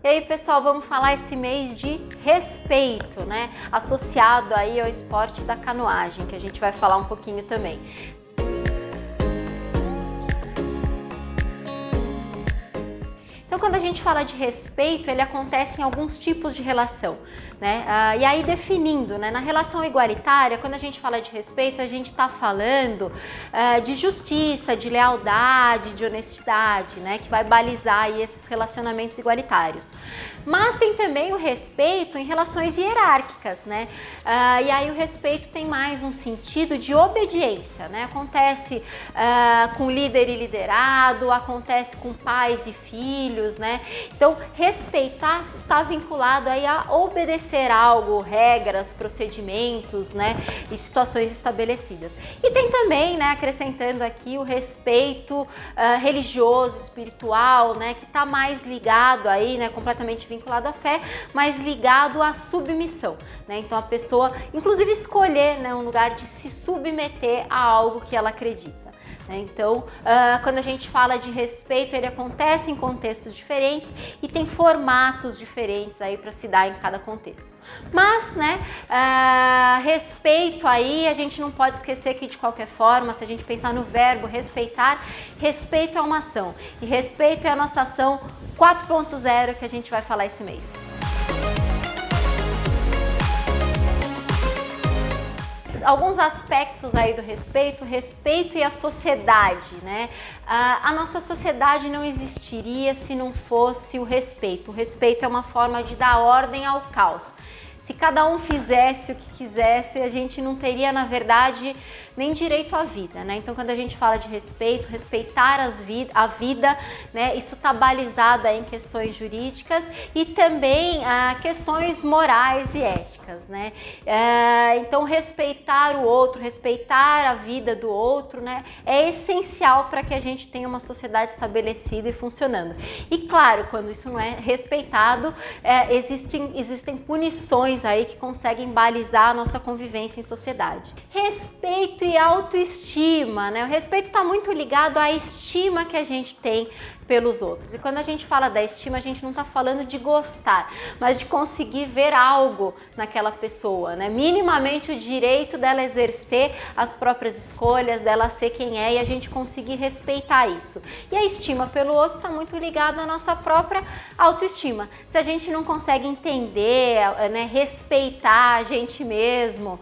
E aí, pessoal, vamos falar esse mês de respeito, né? Associado aí ao esporte da canoagem, que a gente vai falar um pouquinho também. Então, quando a gente fala de respeito, ele acontece em alguns tipos de relação, né? E aí, definindo, né? Na relação igualitária, quando a gente fala de respeito, a gente está falando de justiça, de lealdade, de honestidade, né? Que vai balizar aí esses relacionamentos igualitários. Mas tem também o respeito em relações hierárquicas, né? E aí o respeito tem mais um sentido de obediência, né? Acontece com líder e liderado, acontece com pais e filhos, né? Então, respeitar está vinculado aí a obedecer algo, regras, procedimentos, né? E situações estabelecidas. E tem também, né, acrescentando aqui o respeito religioso, espiritual, né? Que está mais ligado aí, né? Completamente vinculado à fé, mas ligado à submissão, né? Então a pessoa, inclusive, escolher, né, um lugar de se submeter a algo que ela acredita. Então, quando a gente fala de respeito, ele acontece em contextos diferentes e tem formatos diferentes aí para se dar em cada contexto. Mas, né, respeito aí, a gente não pode esquecer que de qualquer forma, se a gente pensar no verbo respeitar, respeito é uma ação e respeito é a nossa ação 4.0 que a gente vai falar esse mês. Alguns aspectos aí do respeito e a sociedade, né? A nossa sociedade não existiria se não fosse o respeito. O respeito é uma forma de dar ordem ao caos. Se cada um fizesse o que quisesse, a gente não teria, na verdade, nem direito à vida, né? Então, quando a gente fala de respeito, respeitar a vida, né? Isso está balizado aí em questões jurídicas e também questões morais e éticas, né? Então, respeitar o outro, respeitar a vida do outro, né? É essencial para que a gente tenha uma sociedade estabelecida e funcionando. E, claro, quando isso não é respeitado, existem punições aí que conseguem balizar a nossa convivência em sociedade. Respeito e autoestima, né? O respeito está muito ligado à estima que a gente tem pelos outros. E quando a gente fala da estima, a gente não está falando de gostar, mas de conseguir ver algo naquela pessoa, né? Minimamente o direito dela exercer as próprias escolhas, dela ser quem é e a gente conseguir respeitar isso. E a estima pelo outro está muito ligada à nossa própria autoestima. Se a gente não consegue entender, né, respeitar a gente mesmo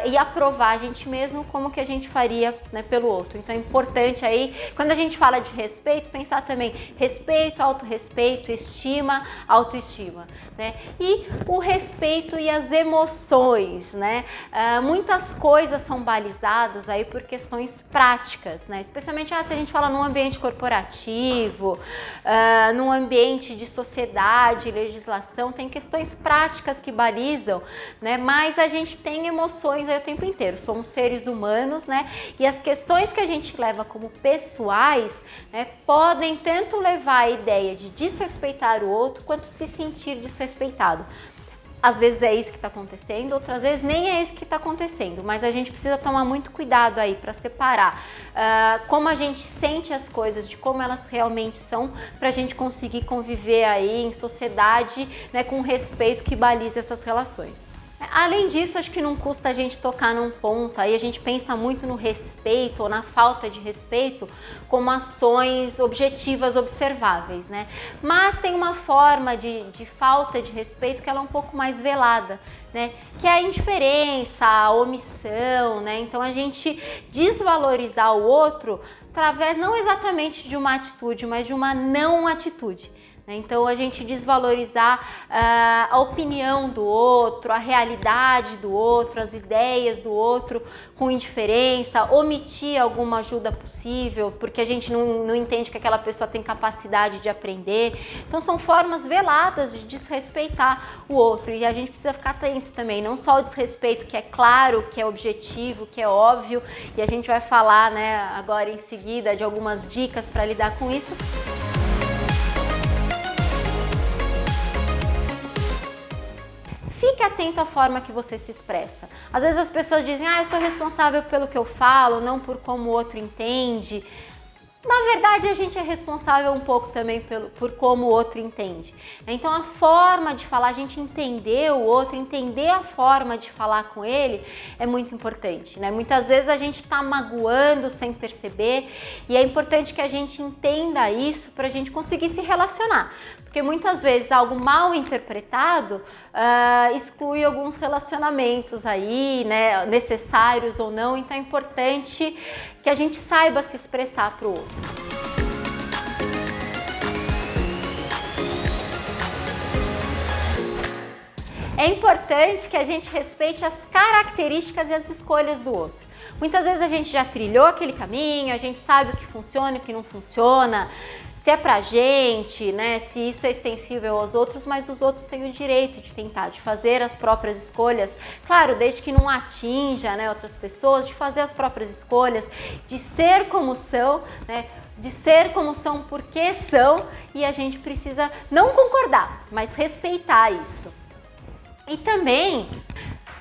e aprovar a gente mesmo, como que a gente faria, né, pelo outro? Então é importante aí, quando a gente fala de respeito, pensar também respeito, autorrespeito, estima, autoestima, né? E o respeito e as emoções, né? Muitas coisas são balizadas aí por questões práticas, né? Especialmente se a gente fala num ambiente corporativo, num ambiente de sociedade, legislação, tem questões práticas que balizam, né? Mas a gente tem emoções aí o tempo inteiro, somos seres humanos, né? E as questões que a gente leva como pessoais, né, podem tanto levar a ideia de desrespeitar o outro, quanto se sentir desrespeitado. Às vezes é isso que está acontecendo, outras vezes nem é isso que está acontecendo, mas a gente precisa tomar muito cuidado aí para separar como a gente sente as coisas de como elas realmente são, para a gente conseguir conviver aí em sociedade, né, com respeito que balize essas relações. Além disso, acho que não custa a gente tocar num ponto, aí a gente pensa muito no respeito ou na falta de respeito como ações objetivas observáveis, né? Mas tem uma forma de falta de respeito que ela é um pouco mais velada, né? Que é a indiferença, a omissão, né? Então a gente desvalorizar o outro através não exatamente de uma atitude, mas de uma não atitude. Então a gente desvalorizar a opinião do outro, a realidade do outro, as ideias do outro com indiferença, omitir alguma ajuda possível, porque a gente não entende que aquela pessoa tem capacidade de aprender. Então são formas veladas de desrespeitar o outro e a gente precisa ficar atento também, não só o desrespeito que é claro, que é objetivo, que é óbvio, e a gente vai falar, né, agora em seguida de algumas dicas para lidar com isso. Fique atento à forma que você se expressa. Às vezes as pessoas dizem, eu sou responsável pelo que eu falo, não por como o outro entende. Na verdade, a gente é responsável um pouco também por como o outro entende. Então, a forma de falar, a gente entender o outro, entender a forma de falar com ele é muito importante, né? Muitas vezes a gente está magoando sem perceber e é importante que a gente entenda isso para a gente conseguir se relacionar. Porque muitas vezes algo mal interpretado exclui alguns relacionamentos aí, né, necessários ou não, então é importante que a gente saiba se expressar para o outro. É importante que a gente respeite as características e as escolhas do outro. Muitas vezes a gente já trilhou aquele caminho, a gente sabe o que funciona e o que não funciona, se é pra gente, né, se isso é extensível aos outros, mas os outros têm o direito de tentar, de fazer as próprias escolhas, claro, desde que não atinja, né, outras pessoas, de fazer as próprias escolhas, de ser como são, né, de ser como são porque são, e a gente precisa não concordar, mas respeitar isso. E também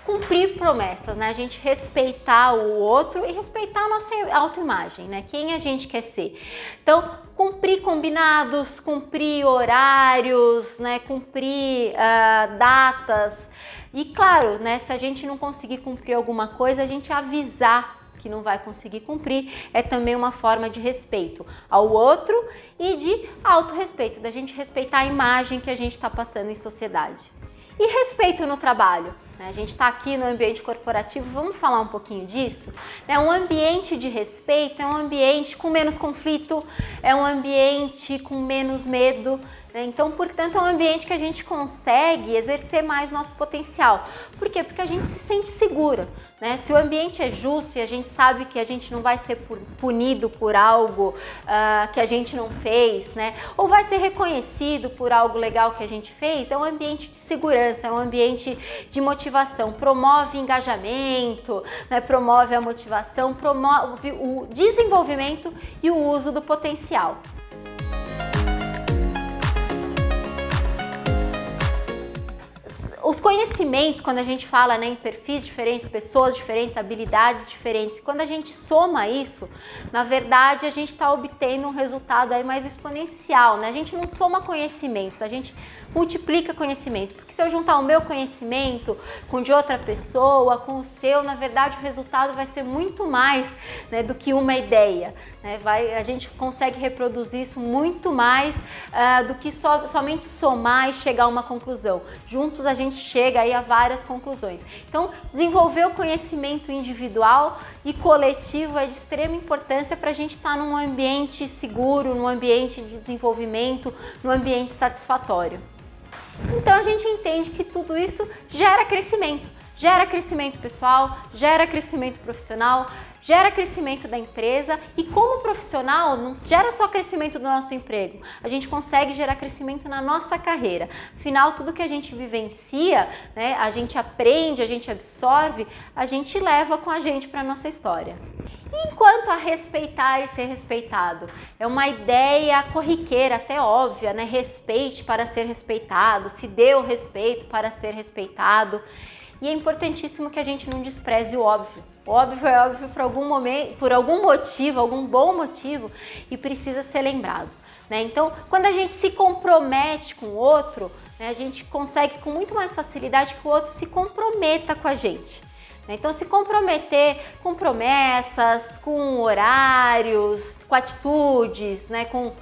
cumprir promessas, né? A gente respeitar o outro e respeitar a nossa autoimagem, né? Quem a gente quer ser. Então, cumprir combinados, cumprir horários, né? Cumprir datas. E claro, né? Se a gente não conseguir cumprir alguma coisa, a gente avisar que não vai conseguir cumprir, é também uma forma de respeito ao outro e de autorrespeito, da gente respeitar a imagem que a gente está passando em sociedade. E respeito no trabalho. A gente está aqui no ambiente corporativo, vamos falar um pouquinho disso? Um ambiente de respeito é um ambiente com menos conflito, é um ambiente com menos medo. Então, portanto, é um ambiente que a gente consegue exercer mais nosso potencial. Por quê? Porque a gente se sente segura, né? Se o ambiente é justo e a gente sabe que a gente não vai ser punido por algo que a gente não fez, né? Ou vai ser reconhecido por algo legal que a gente fez, é um ambiente de segurança, é um ambiente de motivação, promove engajamento, né? Promove a motivação, promove o desenvolvimento e o uso do potencial. Os conhecimentos, quando a gente fala, né, em perfis diferentes, pessoas diferentes, habilidades diferentes, quando a gente soma isso, na verdade a gente está obtendo um resultado aí mais exponencial, né? A gente não soma conhecimentos, a gente multiplica conhecimento, porque se eu juntar o meu conhecimento com o de outra pessoa, com o seu, na verdade o resultado vai ser muito mais, né, do que uma ideia, né? A gente consegue reproduzir isso muito mais do que somente somar e chegar a uma conclusão. Juntos a gente chega aí a várias conclusões. Então, desenvolver o conhecimento individual e coletivo é de extrema importância para a gente estar num ambiente seguro, num ambiente de desenvolvimento, num ambiente satisfatório. Então, a gente entende que tudo isso gera crescimento pessoal, gera crescimento profissional, gera crescimento da empresa e como profissional não gera só crescimento do nosso emprego, a gente consegue gerar crescimento na nossa carreira. Afinal, tudo que a gente vivencia, né, a gente aprende, a gente absorve, a gente leva com a gente para a nossa história. Enquanto a respeitar e ser respeitado, é uma ideia corriqueira, até óbvia, né? Respeite para ser respeitado, se dê o respeito para ser respeitado. E é importantíssimo que a gente não despreze o óbvio. O óbvio é óbvio por algum momento, por algum motivo, algum bom motivo, e precisa ser lembrado, né? Então, quando a gente se compromete com o outro, né, a gente consegue com muito mais facilidade que o outro se comprometa com a gente. Então, se comprometer com promessas, com horários, com atitudes, né, com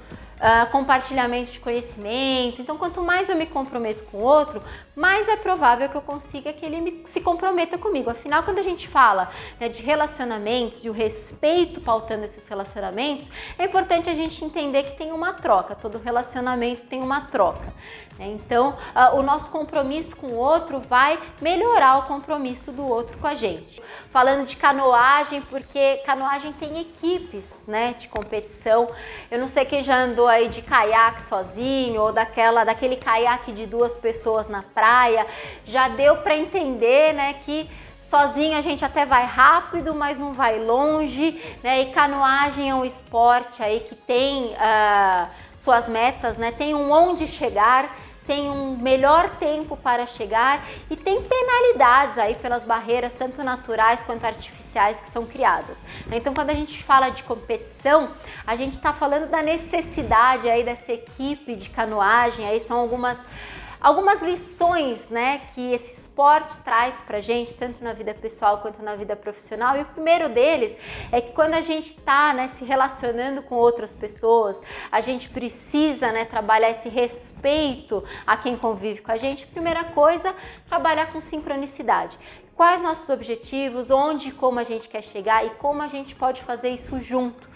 compartilhamento de conhecimento. Então, quanto mais eu me comprometo com o outro, mais é provável que eu consiga que ele se comprometa comigo. Afinal, quando a gente fala, né, de relacionamentos e o respeito pautando esses relacionamentos, é importante a gente entender que tem uma troca, todo relacionamento tem uma troca, né? Então, o nosso compromisso com o outro vai melhorar o compromisso do outro com a gente. Falando de canoagem, porque canoagem tem equipes, né, de competição. Eu não sei quem já andou aí de caiaque sozinho ou daquele caiaque de 2 pessoas na praia, já deu para entender, né, que sozinho a gente até vai rápido, mas não vai longe, né? E canoagem é um esporte aí que tem suas metas, né? Tem um onde chegar, tem um melhor tempo para chegar e tem penalidades aí pelas barreiras, tanto naturais quanto artificiais, sociais que são criadas. Então, quando a gente fala de competição, a gente está falando da necessidade aí dessa equipe de canoagem, aí são algumas lições, né, que esse esporte traz pra gente, tanto na vida pessoal quanto na vida profissional. E o primeiro deles é que quando a gente tá, né, se relacionando com outras pessoas, a gente precisa, né, trabalhar esse respeito a quem convive com a gente. Primeira coisa, trabalhar com sincronicidade. Quais nossos objetivos, onde e como a gente quer chegar e como a gente pode fazer isso junto.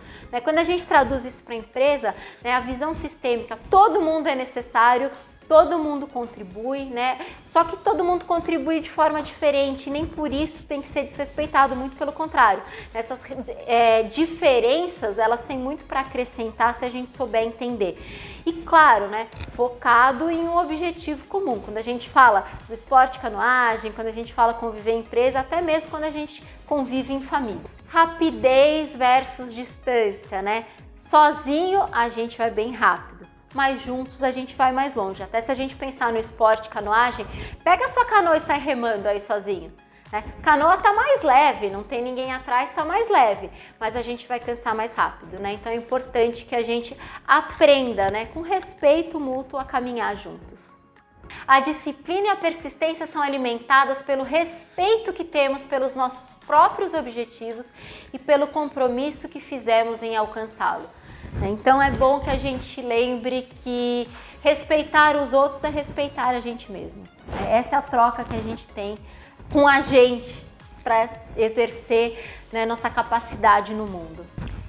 Quando a gente traduz isso para a empresa, né, a visão sistêmica, todo mundo é necessário, todo mundo contribui, né? Só que todo mundo contribui de forma diferente, nem por isso tem que ser desrespeitado, muito pelo contrário. Essas diferenças, elas têm muito para acrescentar se a gente souber entender. E claro, né, focado em um objetivo comum. Quando a gente fala do esporte canoagem, quando a gente fala conviver em empresa, até mesmo quando a gente convive em família. Rapidez versus distância, né? Sozinho a gente vai bem rápido, mas juntos a gente vai mais longe. Até se a gente pensar no esporte canoagem, pega a sua canoa e sai remando aí sozinho. Né? Canoa tá mais leve, não tem ninguém atrás, tá mais leve, mas a gente vai cansar mais rápido, né? Então é importante que a gente aprenda, né, com respeito mútuo a caminhar juntos. A disciplina e a persistência são alimentadas pelo respeito que temos pelos nossos próprios objetivos e pelo compromisso que fizemos em alcançá-lo. Então é bom que a gente lembre que respeitar os outros é respeitar a gente mesmo. Essa é a troca que a gente tem com a gente para exercer, né, nossa capacidade no mundo.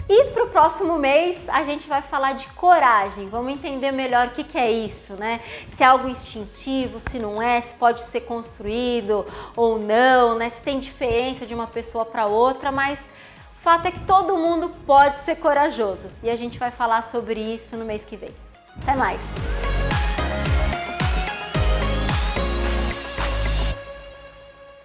E para o próximo mês a gente vai falar de coragem, vamos entender melhor o que é isso, né? Se é algo instintivo, se não é, se pode ser construído ou não, né? Se tem diferença de uma pessoa para outra, mas o fato é que todo mundo pode ser corajoso e a gente vai falar sobre isso no mês que vem. Até mais!